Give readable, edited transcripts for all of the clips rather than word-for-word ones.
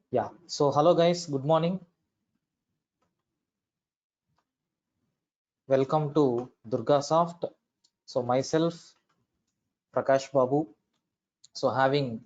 Yeah, so hello guys, good morning. Welcome to Durga Soft. So myself, Prakash Babu, so having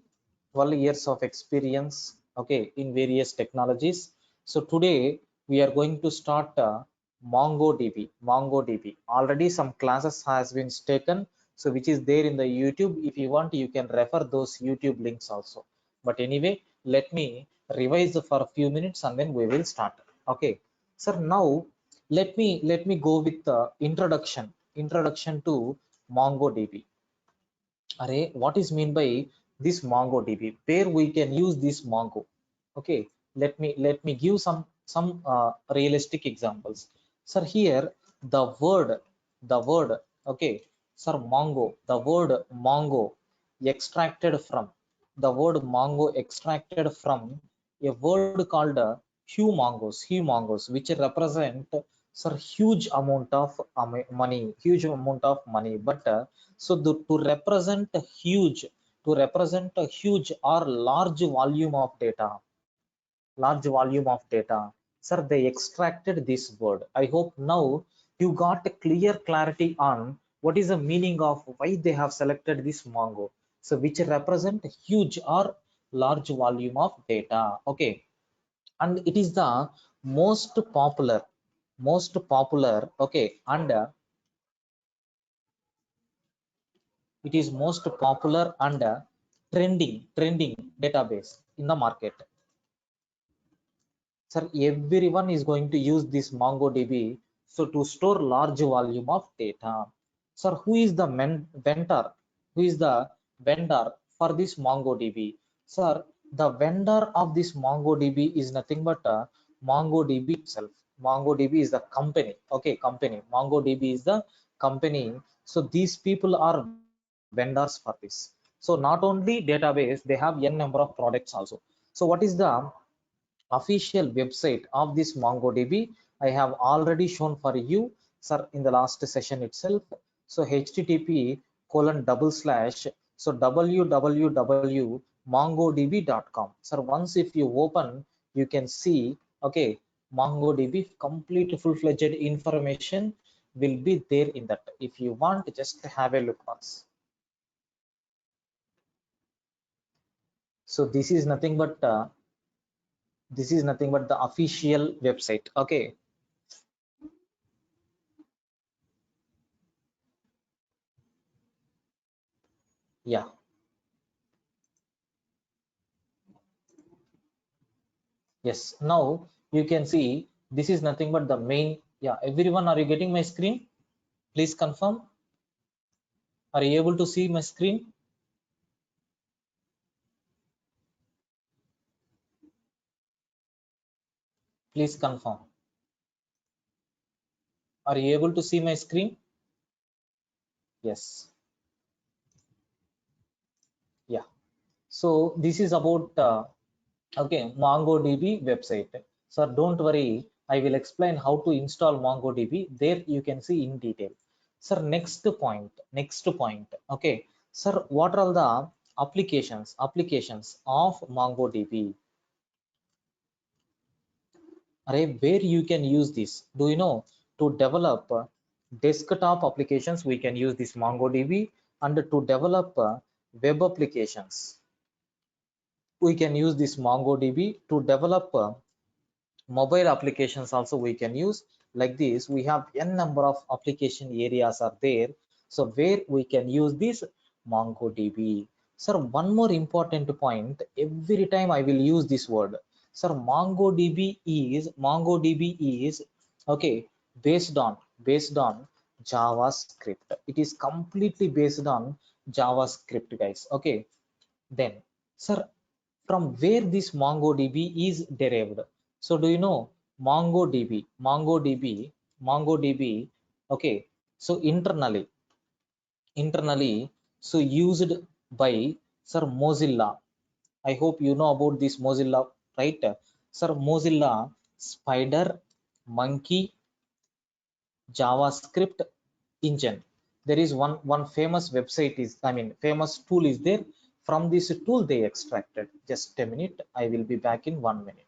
12 years of experience, okay, in various technologies. So today we are going to start MongoDB. MongoDB. Already some classes has been taken, so which is there in the YouTube. If you want, you can refer those YouTube links also. But anyway, let me revise for a few minutes and then we will start. Okay. Sir, now let me go with the introduction to MongoDB. Array, what is mean by this MongoDB? Where we can use this Mongo? Okay, let me give some realistic examples. Sir, here the word. Okay, sir, Mongo. The word Mongo extracted from a word called humongous, which represent sir huge amount of money, but to represent a huge or large volume of data, sir, they extracted this word. I hope now you got a clear clarity on what is the meaning of why they have selected this Mongo, so which represent huge or large volume of data. Okay, and it is the most popular, okay, and it is most popular and trending database in the market. Sir, everyone is going to use this MongoDB so to store large volume of data. Sir, who is the vendor, who is the vendor for this MongoDB? Sir, the vendor of this MongoDB is nothing but MongoDB itself. MongoDB is the company. Okay, company. MongoDB is the company. So these people are vendors for this. So not only database, they have n number of products also. So what is the official website of this MongoDB? I have already shown for you, sir, in the last session itself. So http colon double slash so www.mongodb.com. Sir, once if you open, you can see, okay, MongoDB complete full-fledged information will be there in that. If you want, just have a look once. So this is nothing but the official website. Okay. Yeah. Yes, now you can see this is nothing but the main. Yeah, everyone, are you getting my screen? Please confirm. Are you able to see my screen? Please confirm. Are you able to see my screen? Yes. Yeah. So this is about okay, MongoDB website. Sir, don't worry. I will explain how to install MongoDB. There you can see in detail. Sir, next point. Next point. Okay. Sir, what are the applications of MongoDB? Array, where you can use this? Do you know, to develop desktop applications, we can use this MongoDB, and to develop web applications, we can use this MongoDB. To develop mobile applications also we can use. Like this, we have n number of application areas are there, so where we can use this MongoDB. Sir, one more important point, every time I will use this word. Sir, MongoDB is okay, based on JavaScript. It is completely based on JavaScript, guys. Okay, then, sir, from where this MongoDB is derived? So do you know MongoDB? Okay, so internally, so used by Sir Mozilla. I hope you know about this Mozilla, right? Sir, Mozilla Spider Monkey JavaScript engine. There is one famous website is, I mean, famous tool is there. from this tool they extracted. Just a minute, I will be back in 1 minute.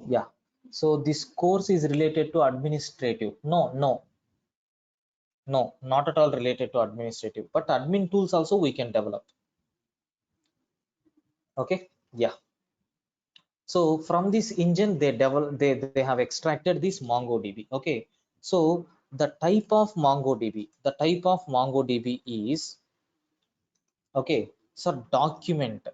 Yeah, so this course is related to administrative. No, not at all related to administrative, but admin tools also we can develop. Okay, yeah. So from this engine, they have extracted this MongoDB. Okay, so the type of MongoDB is, okay, so document.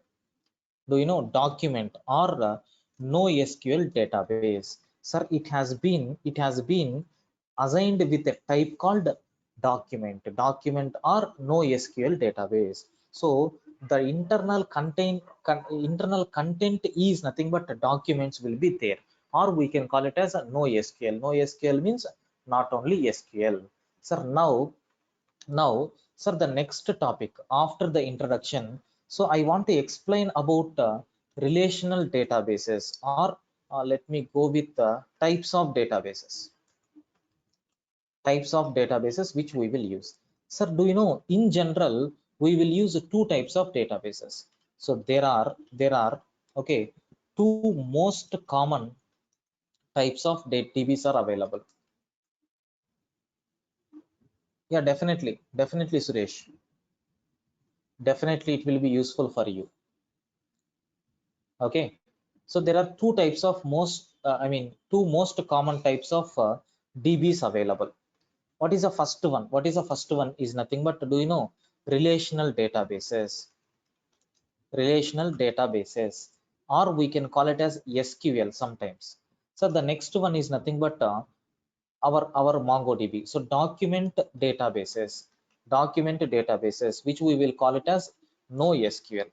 Do you know document or NoSQL database? Sir, it has been assigned with a type called document or NoSQL database. So the internal content is nothing but documents will be there, or we can call it as a NoSQL. NoSQL means not only SQL. Sir, now, sir, the next topic after the introduction. So I want to explain about relational databases, or let me go with the types of databases. Types of databases which we will use. Sir, do you know in general we will use two types of databases. So there are okay, two most common types of DBs are available. Yeah, definitely, Suresh. Definitely, it will be useful for you. Okay, so there are two types of two most common types of DBs available. What is the first one? What is the first one is nothing but, do you know, relational databases. Relational databases, or we can call it as SQL sometimes. So the next one is nothing but our MongoDB. So document databases, which we will call it as NoSQL.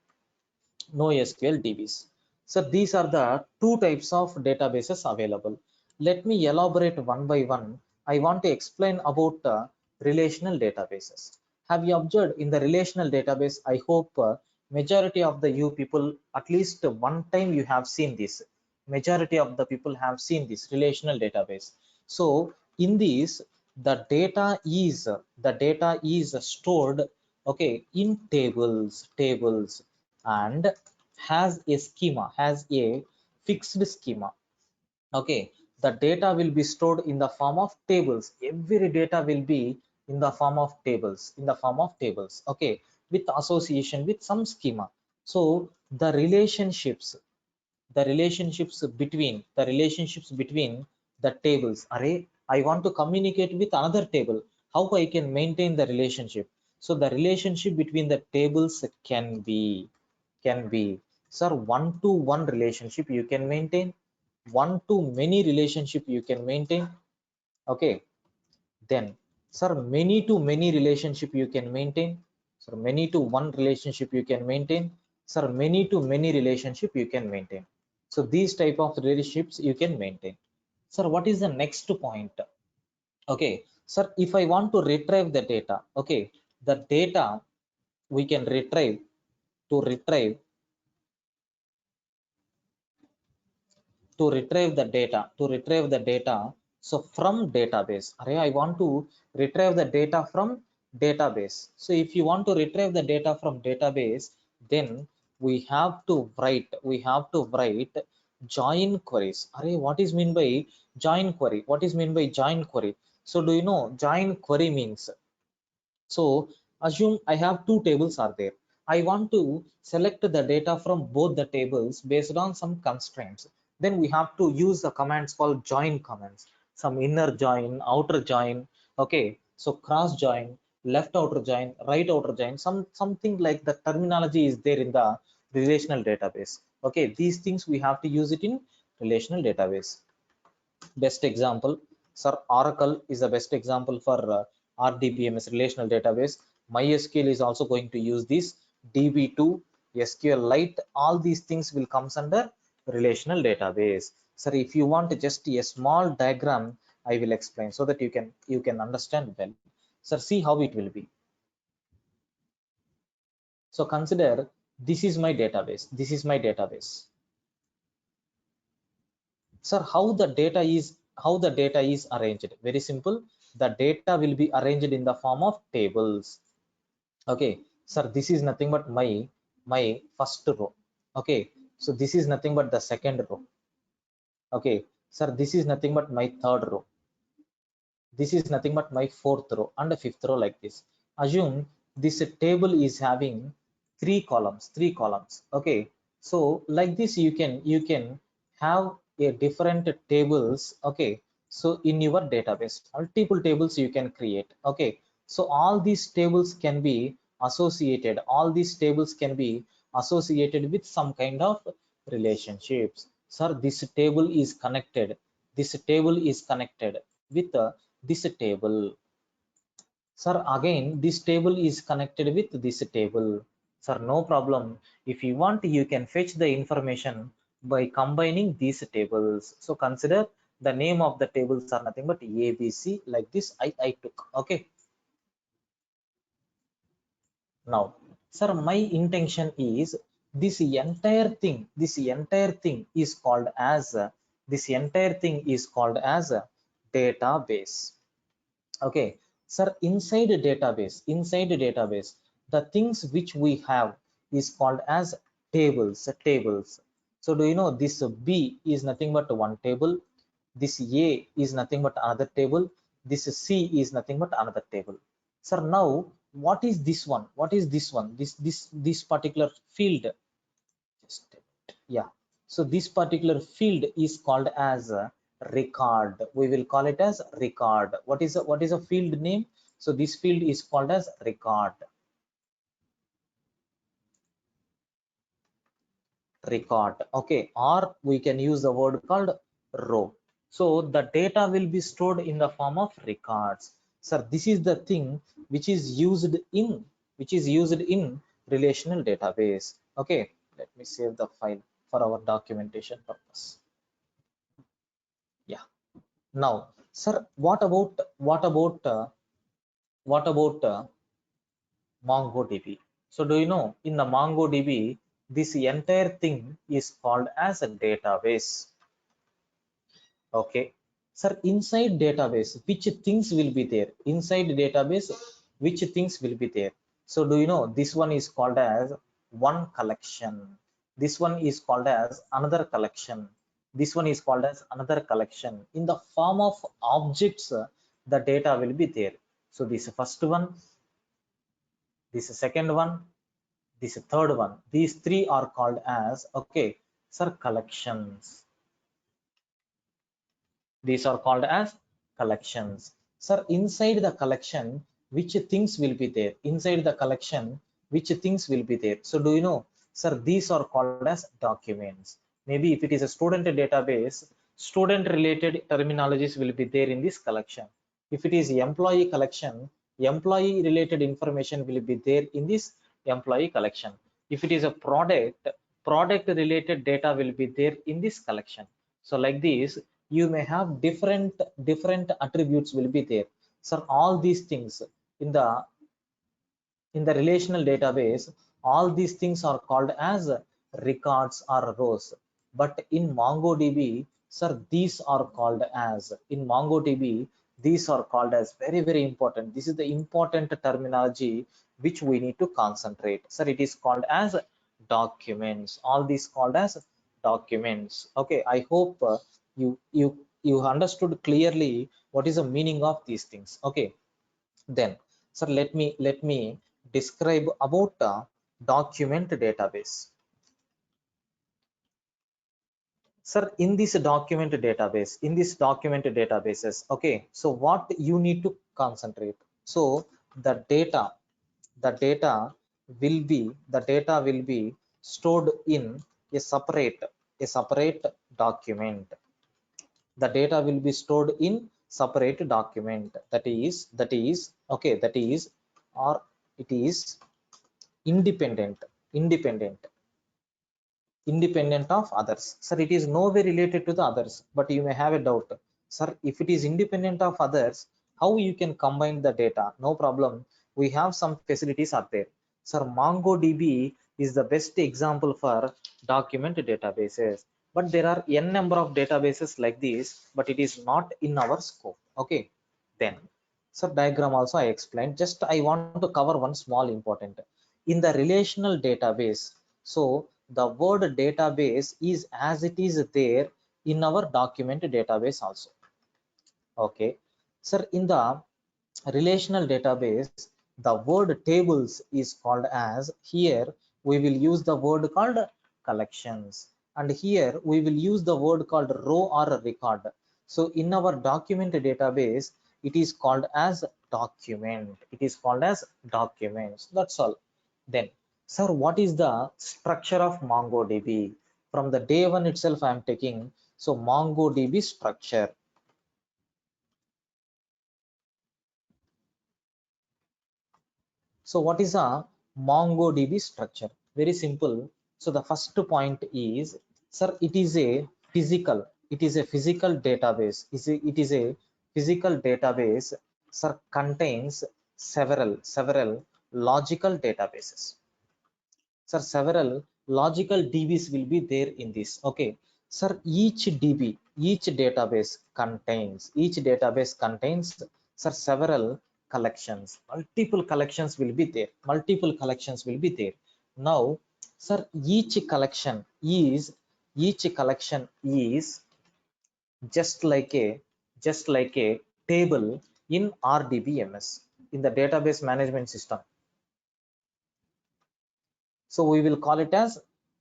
NoSQL DBs. So these are the two types of databases available. Let me elaborate one by one. I want to explain about relational databases. Have you observed in the relational database? I hope majority of the you people, at least one time you have seen this. Majority of the people have seen this relational database. So in this, the data is stored, okay, in tables, and has a fixed schema. Okay, the data will be stored in the form of tables. Every data will be in the form of tables, okay, with association with some schema. So the relationships between the tables. Array, I want to communicate with another table. How I can maintain the relationship? So the relationship between the tables can be, sir, one to one relationship you can maintain, one to many relationship you can maintain. Okay, then, sir, many to many relationship you can maintain. Sir, many to one relationship you can maintain. Sir, many to many relationship you can maintain. So these type of relationships you can maintain. Sir, what is the next point? Okay, sir, if I want to retrieve the data, okay, the data we can retrieve the data. So from database, array, I want to retrieve the data from database. So if you want to retrieve the data from database, then we have to write join queries. Array, what is mean by join query? What is mean by join query? So do you know join query means? So assume I have two tables are there. I want to select the data from both the tables based on some constraints. Then we have to use the commands called join commands. Some inner join, outer join. Okay, so cross join, left outer join, right outer join. Something like the terminology is there in the relational database. Okay, these things we have to use it in relational database. Best example, sir, Oracle is the best example for RDBMS relational database. MySQL is also going to use this, DB2, SQLite, all these things will comes under relational database. Sir, if you want just a small diagram, I will explain so that you can understand well. Sir, see how it will be. So consider this is my database, this is my database. Sir, how the data is arranged? Very simple. The data will be arranged in the form of tables. Okay, sir, this is nothing but my first row. Okay, so this is nothing but the second row. Okay, sir, this is nothing but my third row. This is nothing but my fourth row and a fifth row, like this. Assume this table is having three columns. Okay, so like this you can have a different tables. Okay, so in your database multiple tables you can create. Okay, so all these tables can be associated with some kind of relationships. Sir, this table is connected with this table. Sir, again this table is connected with this table. Sir, no problem. If you want, you can fetch the information by combining these tables. So consider the name of the tables are nothing but ABC, like this I took. Okay. Now, sir, my intention is this entire thing is called as a database. Okay, sir, inside a database, the things which we have is called as tables. So do you know this B is nothing but one table, this A is nothing but another table, this C is nothing but another table. Sir, now what is this one, this particular field? Just a minute. Yeah, so this particular field is called as a record. We will call it as record. What is a field name? So this field is called as record. Okay, or we can use the word called row. So the data will be stored in the form of records. Sir, this is the thing which is used in relational database. Okay, let me save the file for our documentation purpose. Yeah. Now, sir, what about MongoDB? So do you know in the MongoDB, this entire thing is called as a database. Okay. Sir, inside database, which things will be there? Inside database, which things will be there? So do you know this one is called as one collection. This one is called as another collection. This one is called as another collection. In the form of objects, the data will be there. So this first one, this second one, this third one. These three are called as, okay, sir, collections. These are called as collections. Sir, inside the collection, which things will be there? Inside the collection, which things will be there? So do you know, sir, these are called as documents. Maybe if it is a student database, student related terminologies will be there in this collection. If it is employee collection, employee related information will be there in this employee collection. If it is a product related data will be there in this collection. So like this, you may have different attributes will be there. So all these things in the relational database, all these things are called as records or rows. But in MongoDB, sir, these are called as very important. This is the important terminology which we need to concentrate. Sir, it is called as documents. All these called as documents. Okay, I hope you understood clearly what is the meaning of these things. Okay, then sir, let me describe about document database. Sir, in this document databases, okay, so what you need to concentrate. So the data will be stored in a separate document. The data will be stored in separate document. That is okay. That is, or it is independent, independent independent of others. Sir, it is no way related to the others, but you may have a doubt. Sir, if it is independent of others, how you can combine the data? No problem, we have some facilities are there. Sir, MongoDB is the best example for document databases, but there are n number of databases like this, but it is not in our scope. Okay, then sir, diagram also I explained, just I want to cover one small important in the relational database. So the word database is as it is there in our document database also. Okay, sir, in the relational database, the word tables is called as, here we will use the word called collections, and here we will use the word called row or record. So in our document database, it is called as document, it is called as documents. That's all. Then sir, what is the structure of MongoDB? From the day one itself I am taking. So MongoDB structure. So what is a MongoDB structure? Very simple. So the first point is, sir, it is a physical database. It is a physical database, sir, contains several logical databases. Sir, several logical DBs will be there in this. Okay. Sir, each database contains, sir, several collections. Multiple collections will be there. Now, sir, each collection is just like a table in RDBMS, in the database management system. So we will call it as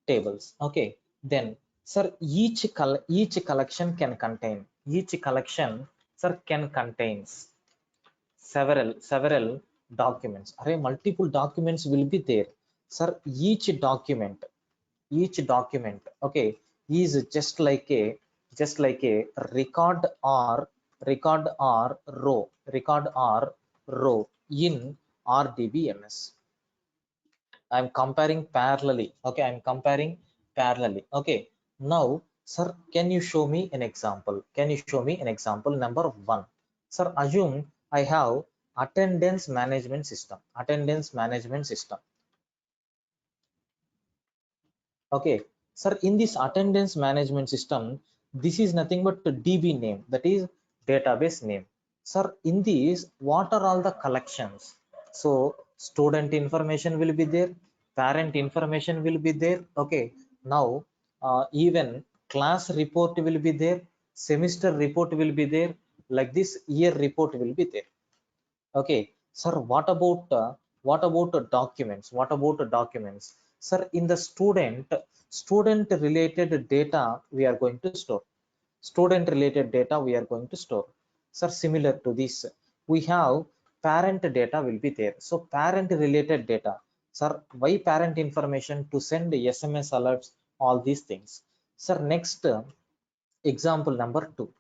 tables. Okay, then sir, each collection, sir, can contains several documents. Array, multiple documents will be there. Sir, each document, okay, is just like a record or row in RDBMS. I'm comparing parallelly. Okay, I'm comparing parallelly. Okay, now sir, can you show me an example? Can you show me an example number one? Sir, assume I have attendance management system. Okay, sir, in this attendance management system, this is nothing but the DB name, that is database name. Sir, in this, what are all the collections? So student information will be there, parent information will be there. Okay, now even class report will be there, semester report will be there, like this year report will be there. Okay, sir, what about documents? What about documents? Sir, in the student related data we are going to store. Student related data we are going to store. Sir, similar to this, we have parent data will be there. So parent related data. Sir, why parent information? To send SMS alerts, all these things. Sir, next, example number two.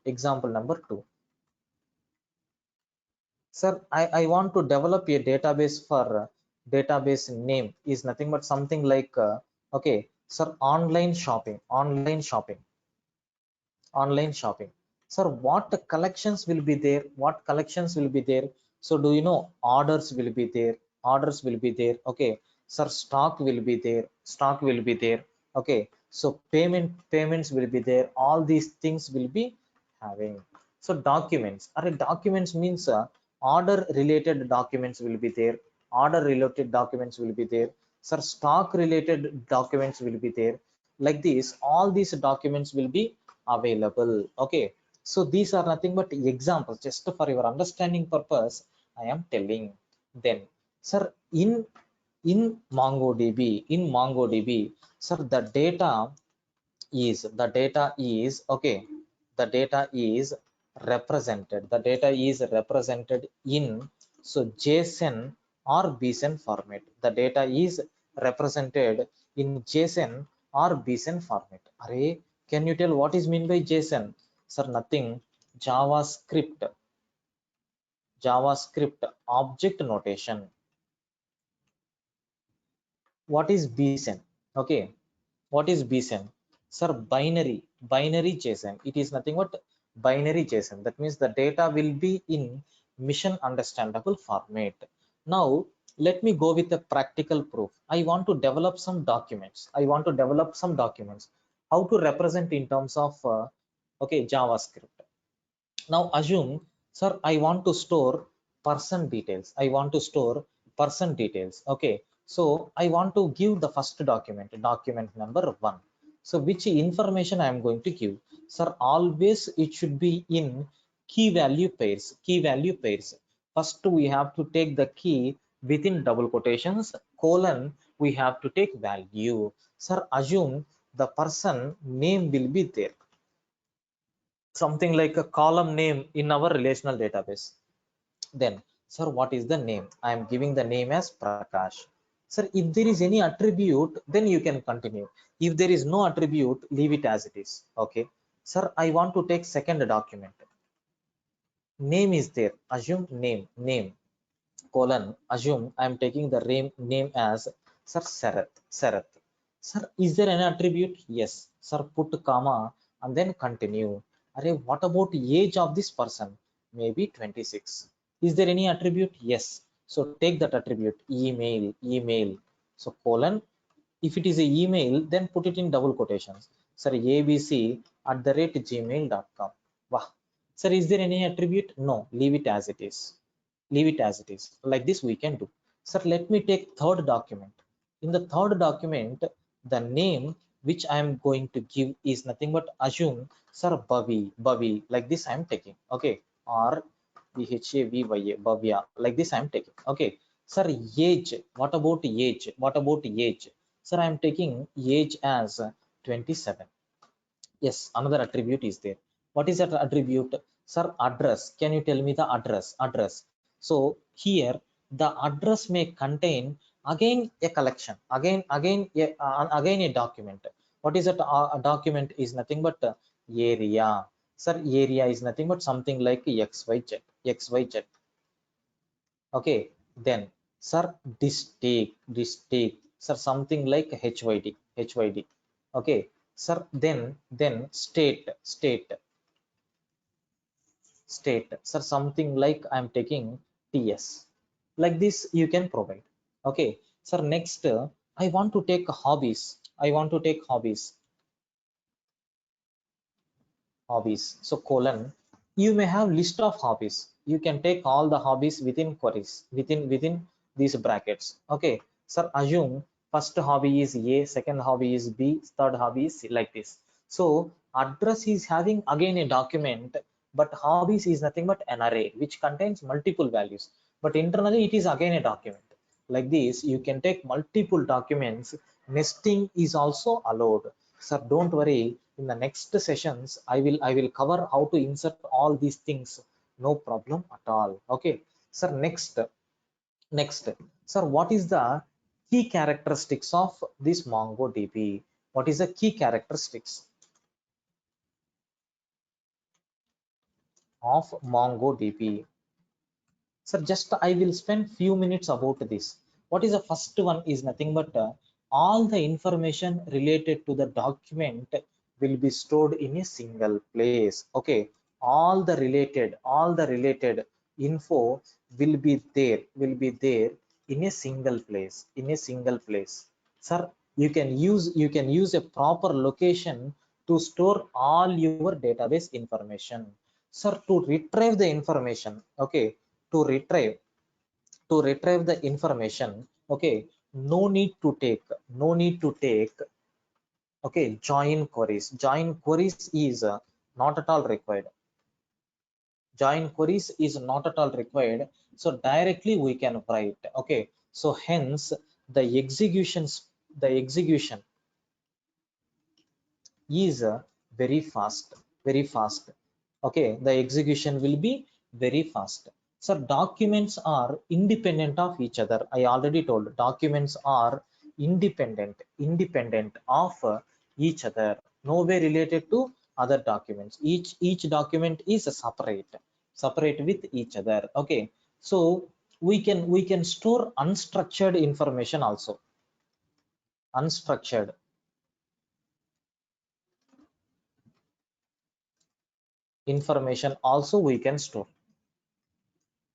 Sir, I want to develop a database for database name is nothing but something like, okay, sir, online shopping. Sir, what collections will be there? What collections will be there? So do you know orders will be there? Orders will be there. Okay, sir, stock will be there. Stock will be there. Okay, so payments will be there. All these things will be having. So documents. Documents means order related documents will be there. Order related documents will be there. Sir, stock related documents will be there. Like this, all these documents will be available. Okay, so these are nothing but examples, just for your understanding purpose I am telling. Then sir, in MongoDB, sir, the data is okay, the data is represented in so JSON or BSON format. The data is represented in JSON or BSON format. Array, can you tell what is mean by JSON? Sir, nothing. javascript object notation. What is BSON? Okay, what is BSON? Sir, binary JSON. It is nothing but binary JSON. That means the data will be in mission understandable format. Now let me go with a practical proof. I want to develop some documents. How to represent in terms of okay, JavaScript. Now assume, sir, I want to store person details. Okay, so I want to give the first document number 1. So which information I am going to give? Sir, always it should be in key value pairs. First we have to take the key within double quotations colon, we have to take value. Sir, assume the person name will be there, something like a column name in our relational database. Then, sir, what is the name? I am giving the name as Prakash. Sir, if there is any attribute, then you can continue. If there is no attribute, leave it as it is. Okay, sir, I want to take second document. Name is there. Assume name colon, assume I am taking the name as sir Sarath. Sir, is there an attribute? Yes. Sir, put comma and then continue. Array, what about age of this person? Maybe 26. Is there any attribute? Yes. So take that attribute. Email. So colon, if it is a email, then put it in double quotations. Sir, abc@gmail.com. Wow. Sir, is there any attribute? No, leave it as it is. Like this we can do. Sir, let me take third document. In the third document, the name which I am going to give is nothing but assume, sir, Bhavi, like this I am taking. Okay, or Bhavya, Bhavya, like this I am taking. Okay, sir, age, what about age? Sir, I am taking age as 27. Yes, another attribute is there. What is that attribute? Sir, address. Can you tell me the address? So here the address may contain again a collection, again a document. What is that? A document is nothing but area. Sir, area is nothing but something like xyz. Okay, then sir, district, sir, something like hyd. Okay, sir, then state, sir, something like I'm taking ts. Like this you can provide. Okay, sir, next I want to take hobbies. So colon, you may have list of hobbies. You can take all the hobbies within queries, within these brackets. Okay, sir, assume first hobby is a, second hobby is b, third hobby is c, like this. So address is having again a document, but hobbies is nothing but an array which contains multiple values, but internally it is again a document. Like this you can take multiple documents. Nesting is also allowed. Sir, don't worry, in the next sessions I will cover how to insert all these things. No problem at all. Okay, sir, next, sir, what is the key characteristics of this MongoDB? What is the key characteristics of MongoDB? Sir, just I will spend few minutes about this. What is the first one is nothing but all the information related to the document will be stored in a single place. Okay, all the related info will be there in a single place. Sir, you can use a proper location to store all your database information. Sir, to retrieve the information, okay, to retrieve the information, okay, no need to take, no need to take, okay, join queries. Join queries is not at all required. Join queries is not at all required. So directly we can write. Okay, so hence the execution is very fast, very fast. Okay, the execution will be very fast. So documents are independent of each other. I already told documents are independent of each other. No way related to other documents. Each document is separate with each other. Okay, so we can store unstructured information also. Unstructured information also we can store,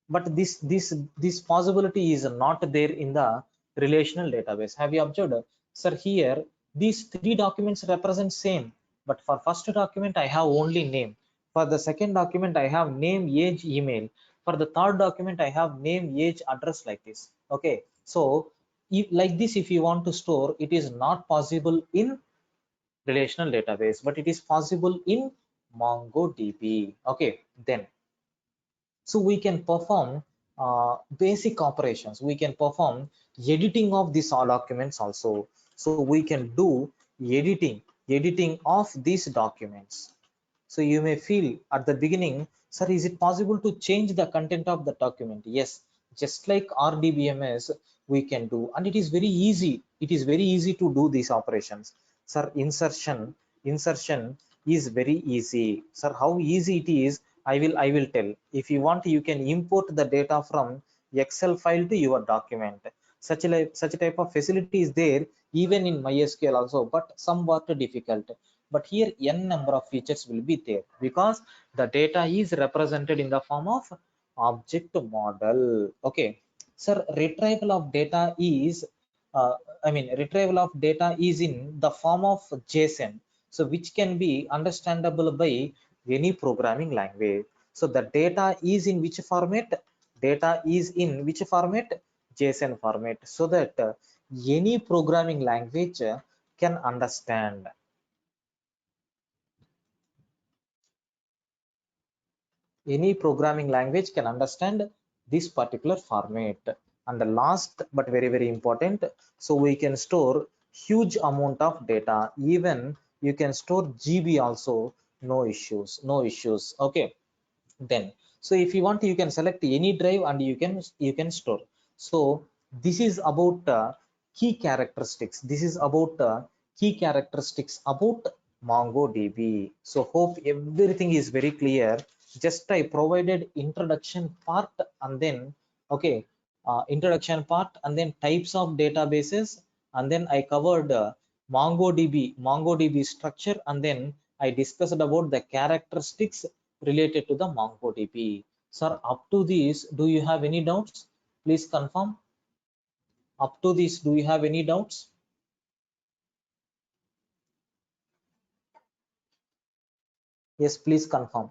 but this possibility is not there in the relational database. Have you observed, sir? Here these three documents represent same, but for first document I have only name, for the second document I have name, age, email, for the third document I have name, age, address, like this. Okay, so if like this, if you want to store, it is not possible in relational database, but it is possible in MongoDB. Okay, then so we can perform basic operations. We can perform editing of these all documents also. So we can do editing of these documents. So you may feel at the beginning, sir, is it possible to change the content of the document? Yes, just like RDBMS, we can do, and it is very easy. It is very easy to do these operations. Sir, insertion is very easy. Sir, how easy it is, I will tell. If you want, you can import the data from Excel file to your document. Such a type of facility is there even in MySQL also, but somewhat difficult. But here n number of features will be there because the data is represented in the form of object model. Okay, sir, retrieval of data is retrieval of data is in the form of JSON, so which can be understandable by any programming language. So the data is in which format? Data is in which format? JSON format, so that any programming language can understand. Any programming language can understand this particular format. And the last but very important, so we can store huge amount of data. Even you can store GB also, no issues. Okay, then so if you want, you can select any drive and you can store. So this is about key characteristics. This is about key characteristics about MongoDB. So hope everything is very clear. Just I provided introduction part, and then okay, introduction part, and then types of databases, and then I covered MongoDB structure, and then I discussed about the characteristics related to the MongoDB. Sir, up to this, do you have any doubts? Please confirm. Up to this, do you have any doubts? Yes, please confirm.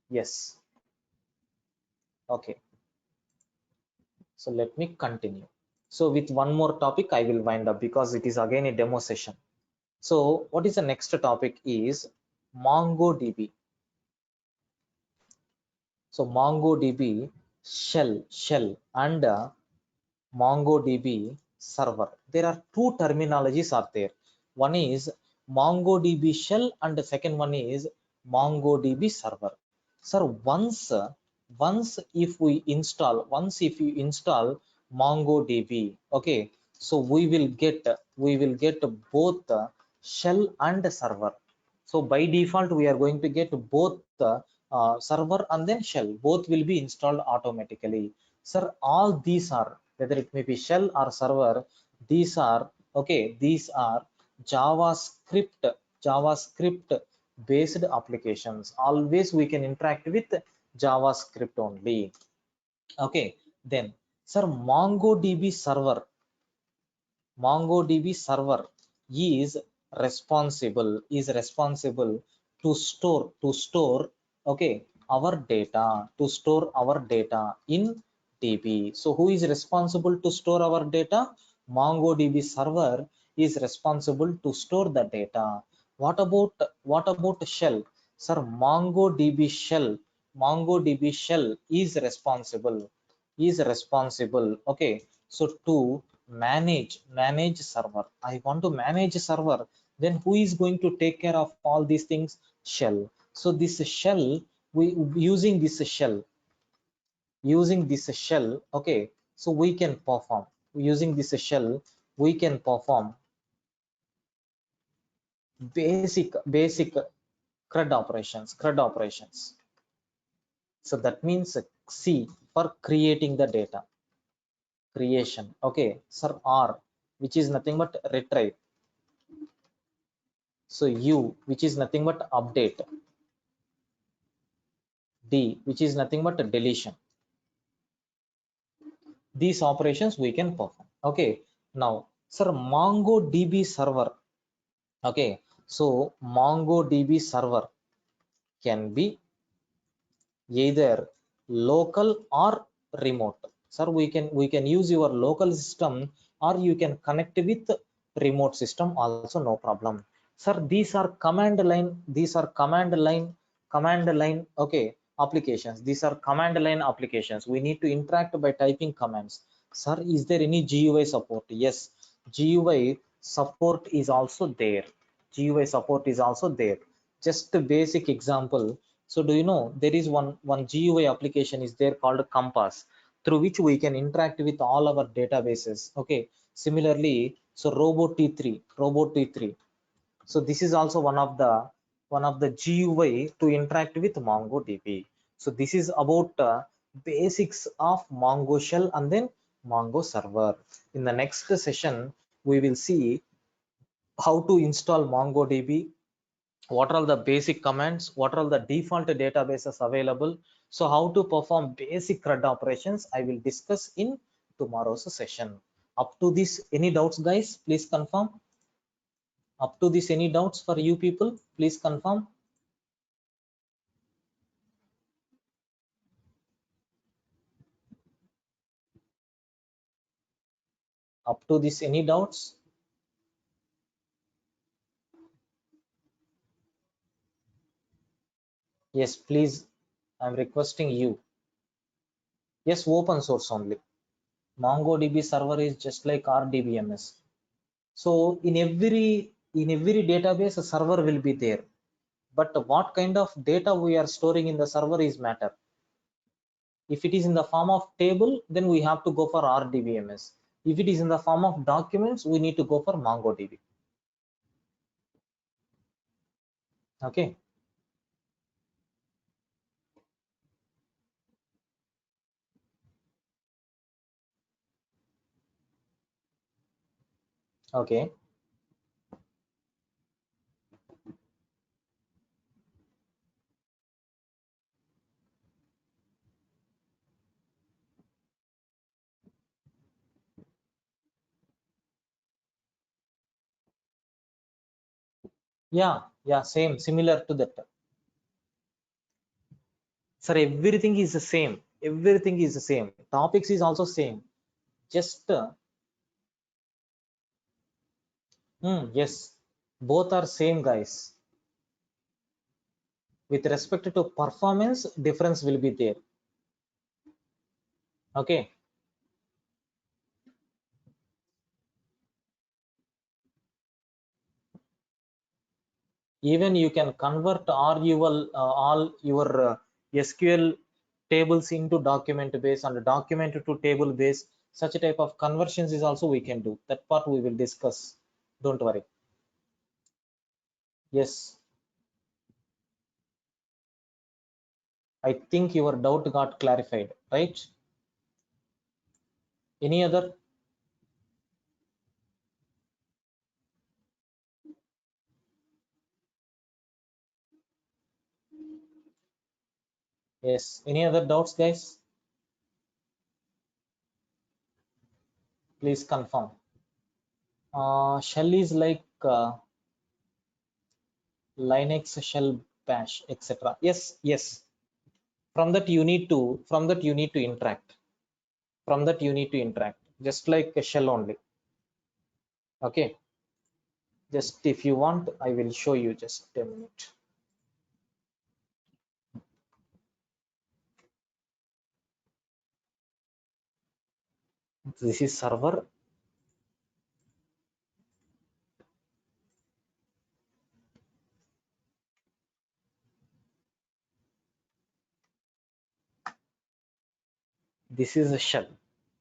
Yes. Okay. So let me continue. So with one more topic, I will wind up because it is again a demo session. So what is the next topic is MongoDB. So MongoDB shell and MongoDB server. There are two terminologies are there. One is MongoDB shell and the second one is MongoDB server. Sir, once if you install MongoDB, okay, so we will get both shell and server. So by default, we are going to get both server and then shell. Both will be installed automatically. Sir, all these are, whether it may be shell or server, these are okay. These are JavaScript based applications. Always we can interact with JavaScript only. Okay, then sir, MongoDB server is responsible to store okay our data in DB. So who is responsible to store our data? MongoDB server is responsible to store the data. What about shell? Sir, MongoDB shell is responsible. Okay, so to manage server, I want to manage server, then who is going to take care of all these things? Shell. So this shell, we using this shell, okay, so we can perform using this shell, we can perform basic CRUD operations. So that means C for creating the data, creation. Okay, sir, R, which is nothing but retrieve. So U, which is nothing but update. D, which is nothing but deletion. These operations we can perform. Okay, now, sir, MongoDB server. Okay, so MongoDB server can be either local or remote. Sir, we can use your local system, or you can connect with remote system also, no problem. Sir, these are command line okay, applications. These are command line applications. We need to interact by typing commands. Sir, is there any GUI support? Yes, GUI support is also there. GUI support is also there. Just a basic example. So do you know there is one GUI application is there called Compass, through which we can interact with all our databases. Okay, similarly, so robot t3. So this is also one of the GUI to interact with MongoDB. So this is about basics of Mongo shell and then Mongo server. In the next session, we will see how to install MongoDB, what are the basic commands, what are the default databases available. So how to perform basic CRUD operations, I will discuss in tomorrow's session. Up to this, any doubts, guys? Please confirm. Up to this, any doubts for you people? Please confirm. Up to this, any doubts? Yes, please. I'm requesting you. Yes, open source only. MongoDB server is just like RDBMS. So in every database, a server will be there. But what kind of data we are storing in the server is matter. If it is in the form of table, then we have to go for RDBMS. If it is in the form of documents, we need to go for MongoDB. Okay. Okay. Yeah, same, similar to that. Sir, everything is the same. Everything is the same. Topics is also same. Just yes, both are same, guys. With respect to performance, difference will be there. Okay. Even you can convert all your SQL tables into document base and document to table base. Such a type of conversions is also we can do. That part we will discuss. Don't worry. Yes, I think your doubt got clarified, right? Any other? Yes. Any other doubts, guys? Please confirm. Shell is like Linux shell bash, etc. Yes, yes. From that you need to interact. From that you need to interact, just like a shell only. Okay, just if you want, I will show you, just a minute. This is server. This is a shell.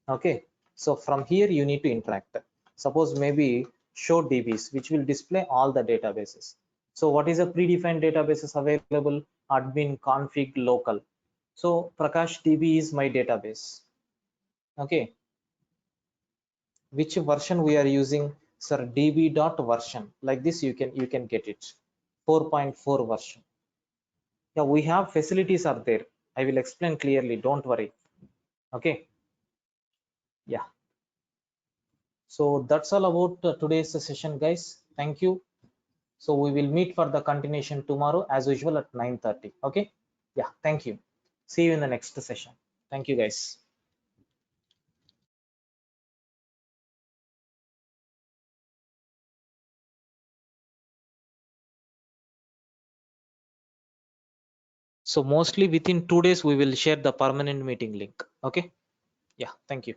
Okay, so from here you need to interact. Suppose maybe show DBs, which will display all the databases. So what is a predefined databases available? Admin config local. So Prakash DB is my database. Okay, which version we are using? Sir, db.version. Like this you can get it. 4.4 version. Yeah, we have facilities are there. I will explain clearly. Don't worry. Okay. Yeah. So that's all about today's session, guys. Thank you. So we will meet for the continuation tomorrow as usual at 9:30. Okay. Yeah. Thank you. See you in the next session. Thank you, guys. So mostly within 2 days, we will share the permanent meeting link. Okay. Yeah. Thank you.